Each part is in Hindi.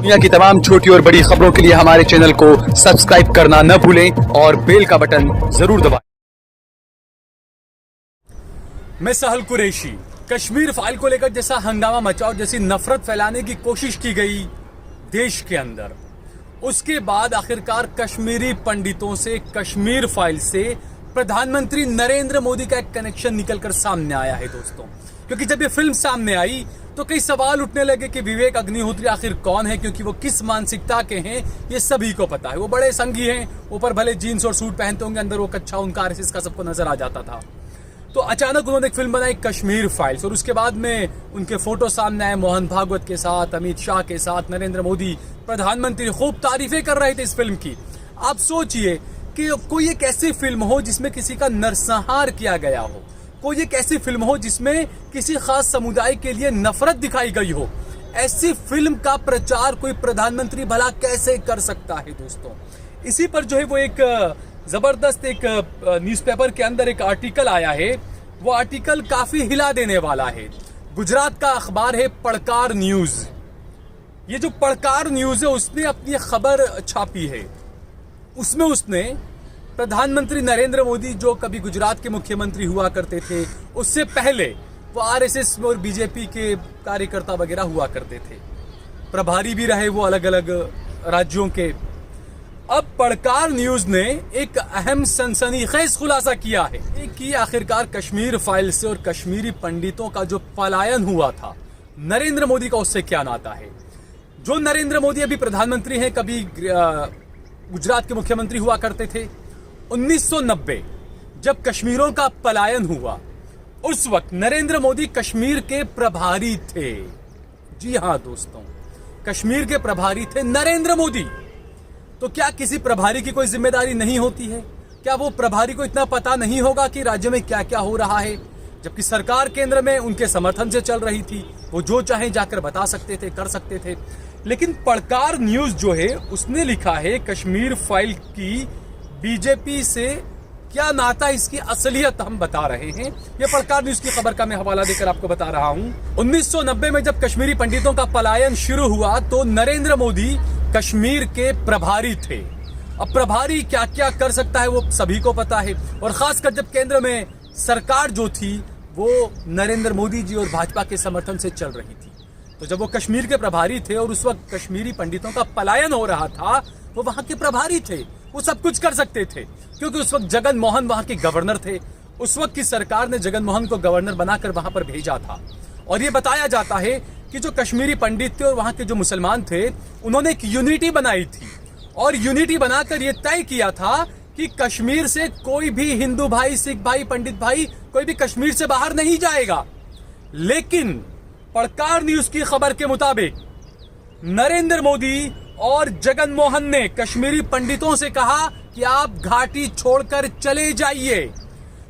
दुनिया की तमाम छोटी और बड़ी खबरों के लिए हमारे चैनल को सब्सक्राइब करना न भूलें और बेल का बटन जरूर दबाएं। मैं सहल कुरैशी। कश्मीर फाइल को लेकर जैसा हंगामा मचा और जैसी नफरत फैलाने की कोशिश की गई देश के अंदर, उसके बाद आखिरकार कश्मीरी पंडितों से, कश्मीर फाइल से प्रधानमंत्री नरेंद्र मोदी का एक कनेक्शन निकलकर सामने आया है दोस्तों। क्योंकि जब ये फिल्म सामने आई तो कई सवाल उठने लगे कि विवेक अग्निहोत्री आखिर कौन है, क्योंकि वो किस मानसिकता के हैं ये सभी को पता है। वो बड़े संघी हैं, ऊपर भले जीन्स और सूट पहनते होंगे, अंदर वो कच्चा उनका आरएसएस का सबको नजर आ जाता था। तो अचानक उन्होंने एक फिल्म बनाई कश्मीर फाइल्स, और उसके बाद में उनके फोटो सामने आए मोहन भागवत के साथ, अमित शाह के साथ, नरेंद्र मोदी प्रधानमंत्री खूब तारीफें कर रहे थे इस फिल्म की। आप सोचिए कि कोई एक ऐसी फिल्म हो जिसमें किसी का नरसंहार किया गया हो, कोई एक ऐसी फिल्म हो जिसमें किसी खास समुदाय के लिए नफरत दिखाई गई हो, ऐसी फिल्म का प्रचार कोई प्रधानमंत्री भला कैसे कर सकता है दोस्तों। इसी पर जो है वो एक जबरदस्त एक न्यूज़पेपर के अंदर एक आर्टिकल आया है। वो आर्टिकल काफी हिला देने वाला है। गुजरात का अखबार है पड़कार न्यूज। ये जो पड़कार न्यूज है उसने अपनी खबर छापी है। उसमें उसने प्रधानमंत्री नरेंद्र मोदी जो कभी गुजरात के मुख्यमंत्री हुआ करते थे, उससे पहले वो आरएसएस और बीजेपी के कार्यकर्ता वगैरह हुआ करते थे, प्रभारी भी रहे वो अलग अलग राज्यों के। अब पड़कार न्यूज ने एक अहम सनसनीखेज खुलासा किया है कि आखिरकार कश्मीर फाइल से और कश्मीरी पंडितों का जो पलायन हुआ था, नरेंद्र मोदी का उससे क्या नाता है। जो नरेंद्र मोदी अभी प्रधानमंत्री हैं, कभी गुजरात के मुख्यमंत्री हुआ करते थे। 1990 जब कश्मीरों का पलायन हुआ, उस वक्त नरेंद्र मोदी कश्मीर के प्रभारी थे। जी हां दोस्तों, कश्मीर के प्रभारी थे नरेंद्र मोदी। तो क्या किसी प्रभारी की कोई जिम्मेदारी नहीं होती है? क्या वो प्रभारी को इतना पता नहीं होगा कि राज्य में क्या क्या हो रहा है? जबकि सरकार केंद्र में उनके समर्थन से चल रही थी, वो जो चाहे जाकर बता सकते थे, कर सकते थे। लेकिन पड़कार न्यूज जो है उसने लिखा है कश्मीर फाइल की बीजेपी से क्या नाता, इसकी असलियत हम बता रहे हैं। यह पड़कार न्यूज की खबर का मैं हवाला देकर आपको बता रहा हूं। 1990 में जब कश्मीरी पंडितों का पलायन शुरू हुआ तो नरेंद्र मोदी कश्मीर के प्रभारी थे। अब प्रभारी क्या क्या कर सकता है वो सभी को पता है, और खासकर जब केंद्र में सरकार जो थी वो नरेंद्र मोदी जी और भाजपा के समर्थन से चल रही थी। तो जब वो कश्मीर के प्रभारी थे और उस वक्त कश्मीरी पंडितों का पलायन हो रहा था, वो वहां के प्रभारी थे, वो सब कुछ कर सकते थे, क्योंकि उस वक्त जगन मोहन वहां के गवर्नर थे। उस वक्त की सरकार ने जगन मोहन को गवर्नर बनाकर वहां पर भेजा था। और ये बताया जाता है कि जो कश्मीरी पंडित थे और वहां के जो मुसलमान थे, उन्होंने एक यूनिटी बनाई थी, और यूनिटी बनाकर ये तय किया था कि कश्मीर से कोई भी हिंदू भाई, सिख भाई, पंडित भाई, कोई भी कश्मीर से बाहर नहीं जाएगा। लेकिन पड़कार न्यूज की खबर के मुताबिक नरेंद्र मोदी और जगन मोहन ने कश्मीरी पंडितों से कहा कि आप घाटी छोड़कर चले जाइए।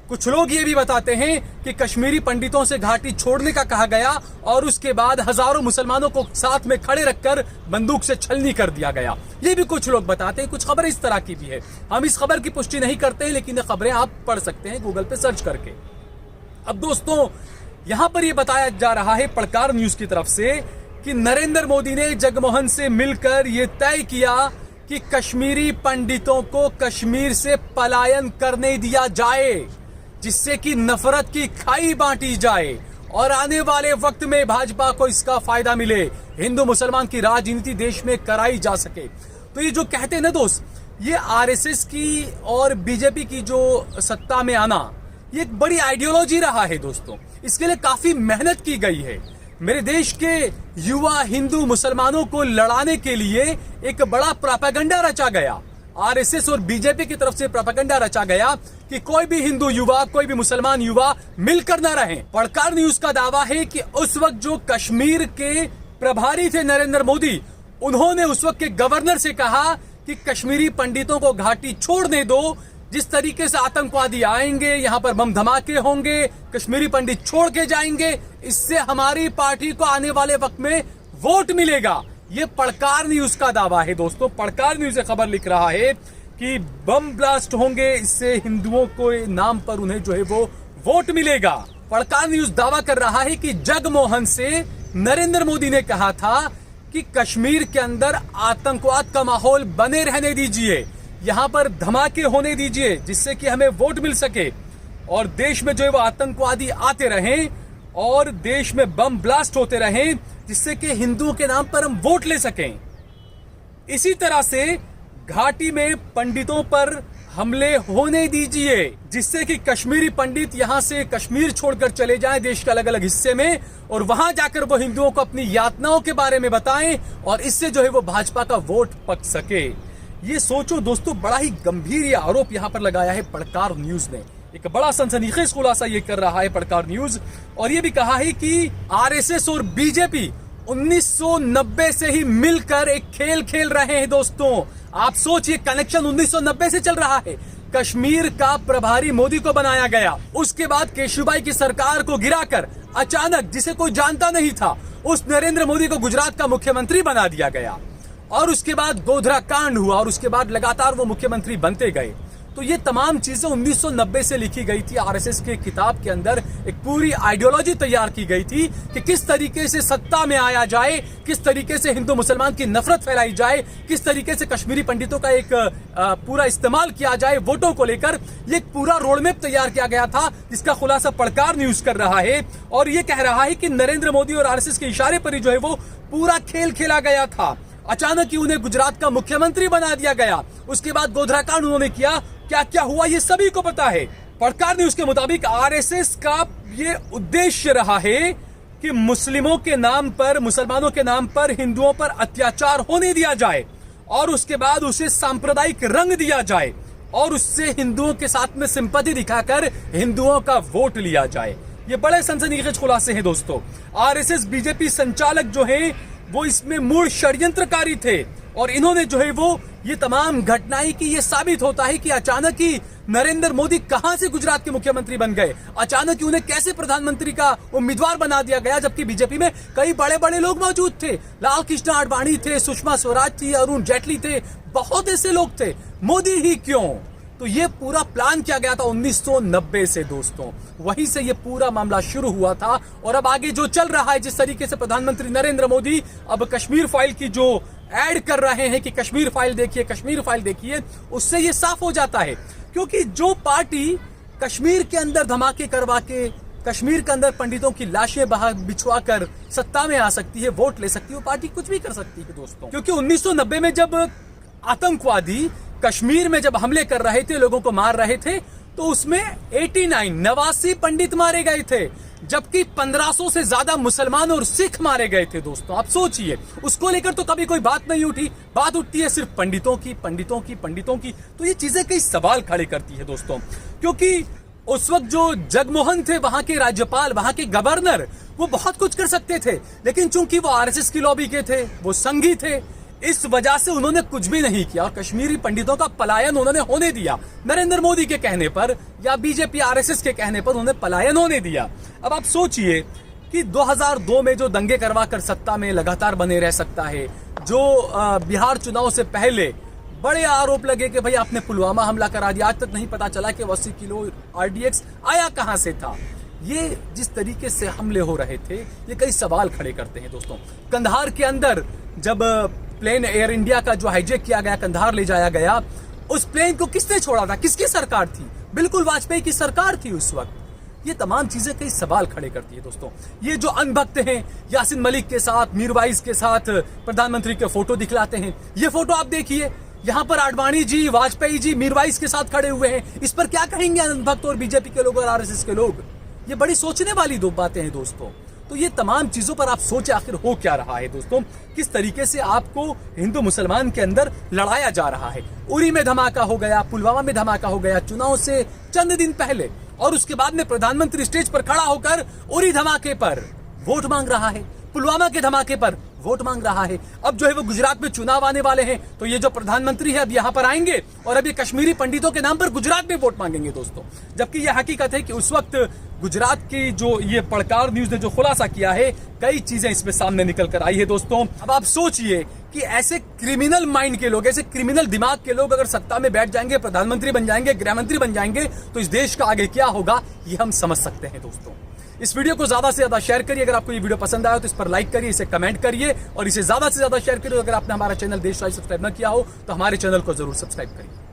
कुछ लोग ये भी बताते हैं कि कश्मीरी पंडितों से घाटी छोड़ने का कहा गया और उसके बाद हजारों मुसलमानों को साथ में खड़े रखकर बंदूक से छलनी कर दिया गया। ये भी कुछ लोग बताते हैं। कुछ खबरें इस तरह की भी है। हम इस खबर की पुष्टि नहीं करते हैं, लेकिन ये खबरें आप पढ़ सकते हैं गूगल पे सर्च करके। अब दोस्तों, यहां पर यह बताया जा रहा है पड़कार न्यूज की तरफ से कि नरेंद्र मोदी ने जगमोहन से मिलकर यह तय किया कि कश्मीरी पंडितों को कश्मीर से पलायन करने दिया जाए, जिससे कि नफरत की खाई बांटी जाए और आने वाले वक्त में भाजपा को इसका फायदा मिले, हिंदू मुसलमान की राजनीति देश में कराई जा सके। तो ये जो कहते हैं ना दोस्त, ये आरएसएस की और बीजेपी की जो सत्ता में आना, ये एक बड़ी आइडियोलॉजी रहा है दोस्तों। इसके लिए काफी मेहनत की गई है। मेरे देश के युवा हिंदू मुसलमानों को लड़ाने के लिए एक बड़ा प्रोपेगेंडा रचा गया। आरएसएस और बीजेपी की तरफ से प्रोपेगेंडा रचा गया कि कोई भी हिंदू युवा, कोई भी मुसलमान युवा मिलकर न रहें। पड़कार न्यूज का दावा है कि उस वक्त जो कश्मीर के प्रभारी थे नरेंद्र मोदी, उन्होंने उस वक्त के गवर्नर से कहा कि कश्मीरी पंडितों को घाटी छोड़ने दो। जिस तरीके से आतंकवादी आएंगे, यहां पर बम धमाके होंगे, कश्मीरी पंडित छोड़ के जाएंगे, इससे हमारी पार्टी को आने वाले वक्त में वोट मिलेगा। ये पड़कार न्यूज का दावा है दोस्तों। पड़कार न्यूज से खबर लिख रहा है कि बम ब्लास्ट होंगे, इससे हिंदुओं को नाम पर उन्हें जो है वो वोट मिलेगा। पड़कार न्यूज दावा कर रहा है कि जगमोहन से नरेंद्र मोदी ने कहा था कि कश्मीर के अंदर आतंकवाद का माहौल बने रहने दीजिए, यहां पर धमाके होने दीजिए जिससे कि हमें वोट मिल सके और देश में जो है वो आतंकवादी आते रहें और देश में बम ब्लास्ट होते रहें जिससे कि हिंदुओं के नाम पर हम वोट ले सकें। इसी तरह से घाटी में पंडितों पर हमले होने दीजिए जिससे कि कश्मीरी पंडित यहां से कश्मीर छोड़कर चले जाएं देश के अलग अलग हिस्से में और वहां जाकर वो हिंदुओं को अपनी यातनाओं के बारे में बताएं और इससे जो है वो भाजपा का वोट पक सके। ये सोचो दोस्तों, बड़ा ही गंभीर ये आरोप यहां पर लगाया है पड़कार न्यूज ने। एक बड़ा सनसनीखेज खुलासा ये कर रहा है पड़कार न्यूज और ये भी कहा है कि आरएसएस और बीजेपी 1990 से ही मिलकर एक खेल खेल रहे हैं दोस्तों। आप सोचिए, कनेक्शन 1990 से चल रहा है। कश्मीर का प्रभारी मोदी को बनाया गया, उसके बाद केशुभाई की सरकार को गिराकर अचानक जिसे कोई जानता नहीं था उस नरेंद्र मोदी को गुजरात का मुख्यमंत्री बना दिया गया और उसके बाद गोधरा कांड हुआ और उसके बाद लगातार वो मुख्यमंत्री बनते गए। तो ये तमाम चीजें 1990 से लिखी गई थी। आरएसएस के किताब के अंदर एक पूरी आइडियोलॉजी तैयार की गई थी कि किस तरीके से सत्ता में आया जाए, किस तरीके से हिंदू मुसलमान की नफरत फैलाई जाए, किस तरीके से कश्मीरी पंडितों का एक पूरा इस्तेमाल किया जाए वोटों को लेकर। ये एक पूरा रोडमैप तैयार किया गया था जिसका खुलासा पड़कार न्यूज कर रहा है और ये कह रहा है कि नरेंद्र मोदी और आरएसएस के इशारे पर ही जो है वो पूरा खेल खेला गया था। अचानक ही उन्हें गुजरात का मुख्यमंत्री बना दिया गया, उसके बाद गोधरा कांड उन्होंने किया। क्या क्या हुआ ये सभी को पता है। पड़कार न्यूज के मुताबिक आरएसएस का ये उद्देश्य रहा है कि मुस्लिमों के नाम पर, मुसलमानों के नाम पर हिंदुओं पर अत्याचार होने दिया जाए और उसके बाद उसे सांप्रदायिक रंग दिया जाए और उससे हिंदुओं के साथ में सिंपैथी दिखाकर हिंदुओं का वोट लिया जाए। ये बड़े सनसनीखेज खुलासे हैं दोस्तों। आरएसएस बीजेपी संचालक जो है वो इसमें मूल षड्यंत्रकारी थे और इन्होंने जो है वो ये तमाम घटनाएं की ये साबित होता है कि अचानक ही नरेंद्र मोदी कहां से गुजरात के मुख्यमंत्री बन गए, अचानक ही उन्हें कैसे प्रधानमंत्री का उम्मीदवार बना दिया गया, जबकि बीजेपी में कई बड़े बड़े लोग मौजूद थे। लाल कृष्ण आडवाणी थे, सुषमा स्वराज थी, अरुण जेटली थे, बहुत ऐसे लोग थे। मोदी ही क्यों? तो ये पूरा प्लान किया गया था 1990 से दोस्तों। वहीं से ये पूरा मामला शुरू हुआ था और अब आगे जो चल रहा है, जिस तरीके से प्रधानमंत्री नरेंद्र मोदी अब कश्मीर फाइल की जो ऐड कर रहे हैं कि कश्मीर फाइल देखिए, कश्मीर फाइल देखिए, उससे ये साफ हो जाता है। क्योंकि जो पार्टी कश्मीर के अंदर धमाके करवा के कश्मीर के अंदर पंडितों की लाशें बिछवा कर सत्ता में आ सकती है, वोट ले सकती है, वो पार्टी कुछ भी कर सकती है दोस्तों। क्योंकि 1990 में जब आतंकवादी कश्मीर में जब हमले कर रहे थे, लोगों को मार रहे थे, तो उसमें 89 पंडित मारे गए थे, जबकि 1500 से ज्यादा मुसलमान और सिख मारे गए थे दोस्तों। आप सोचिए, उसको लेकर तो कभी कोई बात नहीं उठी। बात उठती है सिर्फ पंडितों की, पंडितों की, पंडितों की। तो ये चीजें कई सवाल खड़े करती है दोस्तों। क्योंकि उस वक्त जो जगमोहन थे, वहां के राज्यपाल, वहां के गवर्नर, वो बहुत कुछ कर सकते थे, लेकिन चूंकि वो आरएसएस की लॉबी के थे, वो संघी थे, इस वजह से उन्होंने कुछ भी नहीं किया और कश्मीरी पंडितों का पलायन उन्होंने होने दिया। नरेंद्र मोदी के कहने पर या बीजेपी आरएसएस के कहने पर उन्होंने पलायन होने दिया। अब आप सोचिए कि 2002 में जो दंगे करवा कर सत्ता में लगातार बने रह सकता है, जो बिहार चुनाव से पहले बड़े आरोप लगे कि भाई आपने पुलवामा हमला करा दिया, आज तक नहीं पता चला कि 80 किलो आरडीएक्स आया कहां से था। ये जिस तरीके से हमले हो रहे थे, ये कई सवाल खड़े करते हैं दोस्तों। कंधार के अंदर जब प्लेन एयर इंडिया का जो हाईजेक किया गया, कंधार ले जाया गया, उस प्लेन को किसने छोड़ा था? किसकी सरकार थी? बिल्कुल वाजपेयी की सरकार थी उस वक्त। ये तमाम चीजें कई सवाल खड़े करती है दोस्तों। ये जो अनभक्त हैं, यासीन मलिक के साथ, मीरवाइज के साथ प्रधानमंत्री के फोटो दिखलाते हैं। ये फोटो आप देखिए, यहाँ पर आडवाणी जी, वाजपेयी जी मीरवाइज के साथ खड़े हुए हैं। इस पर क्या कहेंगे अनभक्त और बीजेपी के लोग और आरएसएस के लोग? ये बड़ी सोचने वाली दो बातें हैं दोस्तों। तो ये तमाम चीजों पर आप सोचे आखिर हो क्या रहा है दोस्तों, किस तरीके से आपको हिंदू मुसलमान के अंदर लड़ाया जा रहा है। उरी में धमाका हो गया, पुलवामा में धमाका हो गया चुनाव से चंद दिन पहले, और उसके बाद में प्रधानमंत्री स्टेज पर खड़ा होकर उरी धमाके पर वोट मांग रहा है, पुलवामा के धमाके पर वोट मांग रहा है। अब जो है वो गुजरात में चुनाव आने वाले हैं, तो ये जो प्रधानमंत्री है अब यहाँ पर आएंगे और अब ये कश्मीरी पंडितों के नाम पर गुजरात में वोट मांगेंगे दोस्तों। जबकि यह हकीकत है कि उस वक्त गुजरात की जो ये पड़कार न्यूज ने जो खुलासा किया है, कई चीजें इसमें सामने निकल कर आई है दोस्तों। अब आप सोचिए कि ऐसे क्रिमिनल माइंड के लोग, ऐसे क्रिमिनल दिमाग के लोग अगर सत्ता में बैठ जाएंगे, प्रधानमंत्री बन जाएंगे, गृह मंत्री बन जाएंगे, तो इस देश का आगे क्या होगा ये हम समझ सकते हैं दोस्तों। इस वीडियो को ज्यादा से ज्यादा शेयर करिए। अगर आपको ये वीडियो पसंद आया तो इस पर लाइक करिए, इसे कमेंट करिए और इसे ज्यादा से ज्यादा शेयर करिए। अगर आपने हमारा चैनल देश लाइव सब्सक्राइब न किया हो तो हमारे चैनल को जरूर सब्सक्राइब करिए।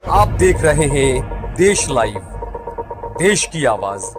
आप देख रहे हैं देश लाइव, देश की आवाज।